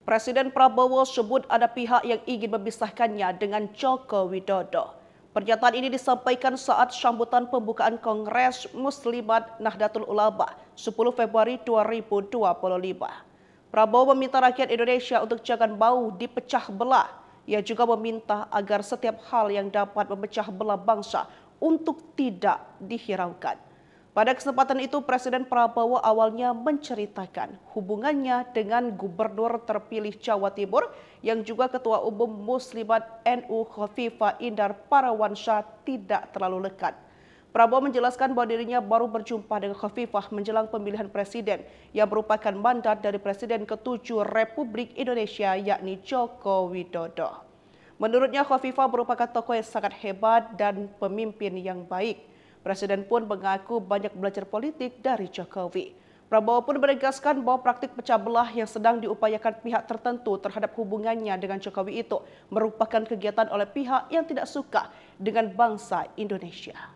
Presiden Prabowo sebut ada pihak yang ingin memisahkannya dengan Joko Widodo. Pernyataan ini disampaikan saat sambutan pembukaan Kongres Muslimat Nahdlatul Ulama 10 Februari 2025. Prabowo meminta rakyat Indonesia untuk jangan mau dipecah belah. Ia juga meminta agar setiap hal yang dapat memecah belah bangsa untuk tidak dihiraukan. Pada kesempatan itu, Presiden Prabowo awalnya menceritakan hubungannya dengan Gubernur terpilih Jawa Timur yang juga Ketua Umum Muslimat NU Khofifah Indar Parawansa tidak terlalu lekat. Prabowo menjelaskan bahwa dirinya baru berjumpa dengan Khofifah menjelang pemilihan presiden yang merupakan mandat dari Presiden ke-7 Republik Indonesia yakni Joko Widodo. Menurutnya Khofifah merupakan tokoh yang sangat hebat dan pemimpin yang baik. Presiden pun mengaku banyak belajar politik dari Jokowi. Prabowo pun menegaskan bahwa praktik pecah belah yang sedang diupayakan pihak tertentu terhadap hubungannya dengan Jokowi itu merupakan kegiatan oleh pihak yang tidak suka dengan bangsa Indonesia.